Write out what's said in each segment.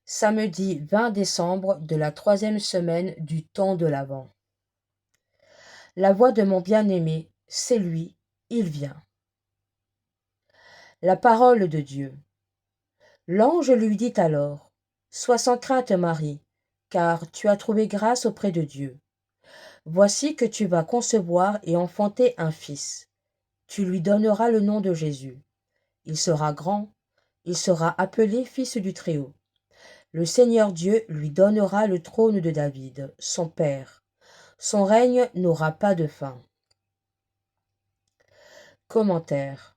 Samedi 20 décembre de la 3e semaine du temps de l'Avent. La voix de mon bien-aimé, c'est lui, il vient. La parole de Dieu. L'ange lui dit alors, sois sans crainte, Marie, car tu as trouvé grâce auprès de Dieu. Voici que tu vas concevoir et enfanter un fils. Tu lui donneras le nom de Jésus. Il sera grand, il sera appelé Fils du Très-Haut. Le Seigneur Dieu lui donnera le trône de David, son père. Son règne n'aura pas de fin. Commentaire.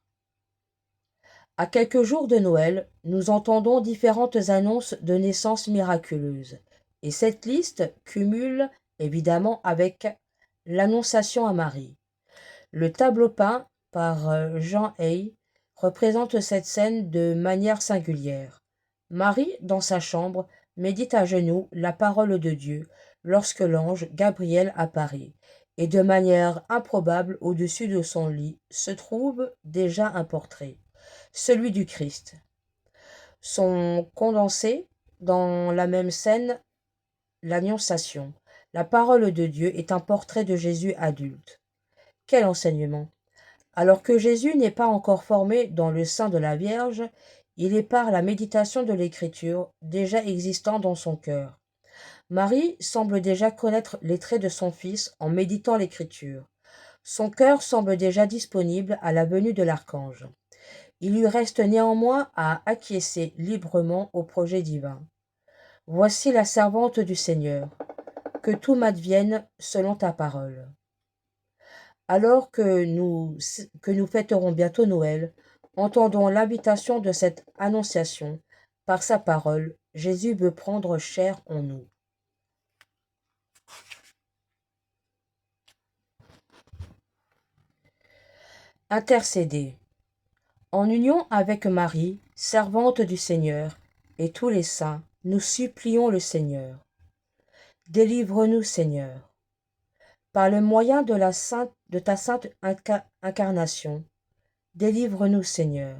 À quelques jours de Noël, nous entendons différentes annonces de naissances miraculeuses, et cette liste cumule évidemment avec l'Annonciation à Marie. Le tableau peint par Jean Hay représente cette scène de manière singulière. Marie, dans sa chambre, médite à genoux la parole de Dieu lorsque l'ange Gabriel apparaît, et de manière improbable au-dessus de son lit se trouve déjà un portrait, celui du Christ. Sont condensés dans la même scène l'Annonciation. La parole de Dieu est un portrait de Jésus adulte. Quel enseignement! Alors que Jésus n'est pas encore formé dans le sein de la Vierge, il est par la méditation de l'Écriture déjà existant dans son cœur. Marie semble déjà connaître les traits de son Fils en méditant l'Écriture. Son cœur semble déjà disponible à la venue de l'Archange. Il lui reste néanmoins à acquiescer librement au projet divin. Voici la servante du Seigneur, que tout m'advienne selon ta parole. Alors que nous fêterons bientôt Noël, entendons l'invitation de cette annonciation. Par sa parole, Jésus veut prendre chair en nous. Intercéder. En union avec Marie, servante du Seigneur, et tous les saints, nous supplions le Seigneur. Délivre-nous, Seigneur. Par le moyen de ta sainte incarnation, délivre-nous, Seigneur.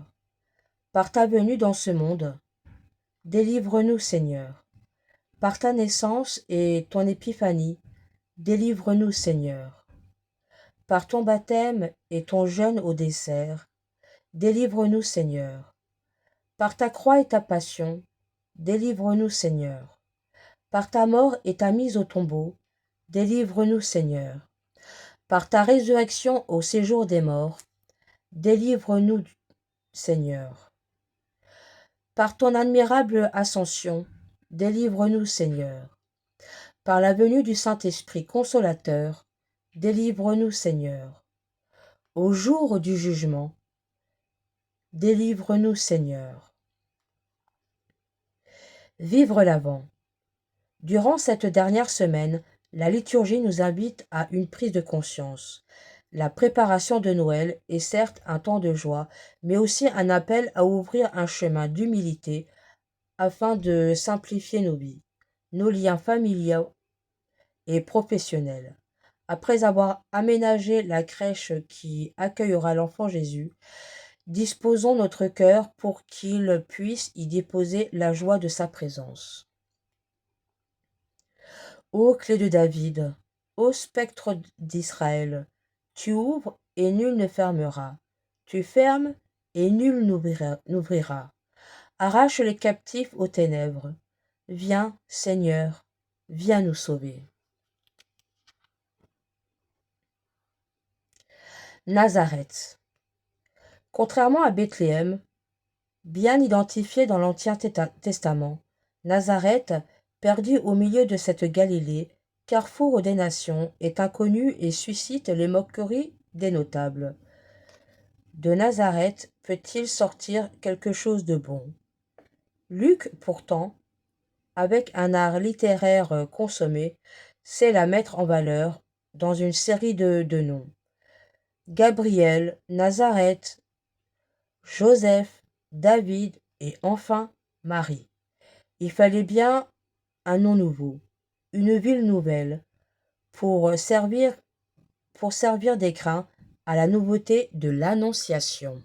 Par ta venue dans ce monde, délivre-nous, Seigneur. Par ta naissance et ton épiphanie, délivre-nous, Seigneur. Par ton baptême et ton jeûne au dessert, délivre-nous, Seigneur. Par ta croix et ta passion, délivre-nous, Seigneur. Par ta mort et ta mise au tombeau, délivre-nous, Seigneur. Par ta résurrection au séjour des morts, délivre-nous, Seigneur. Par ton admirable ascension, délivre-nous, Seigneur. Par la venue du Saint-Esprit consolateur, délivre-nous, Seigneur. Au jour du jugement, délivre-nous, Seigneur. Vivre l'Avent. Durant cette dernière semaine, la liturgie nous invite à une prise de conscience. La préparation de Noël est certes un temps de joie, mais aussi un appel à ouvrir un chemin d'humilité afin de simplifier nos vies, nos liens familiaux et professionnels. Après avoir aménagé la crèche qui accueillera l'enfant Jésus, disposons notre cœur pour qu'il puisse y déposer la joie de sa présence. Ô clé de David, ô spectre d'Israël, tu ouvres et nul ne fermera, tu fermes et nul n'ouvrira. Arrache les captifs aux ténèbres. Viens, Seigneur, viens nous sauver. Nazareth. Contrairement à Bethléem, bien identifié dans l'Ancien Testament, Nazareth, perdu au milieu de cette Galilée, carrefour des nations, est inconnu et suscite les moqueries des notables. De Nazareth peut-il sortir quelque chose de bon? Luc, pourtant, avec un art littéraire consommé, sait la mettre en valeur dans une série de noms. Gabriel, Nazareth, Joseph, David et enfin Marie. Il fallait bien un nom nouveau, une ville nouvelle, pour servir d'écrin à la nouveauté de l'Annonciation.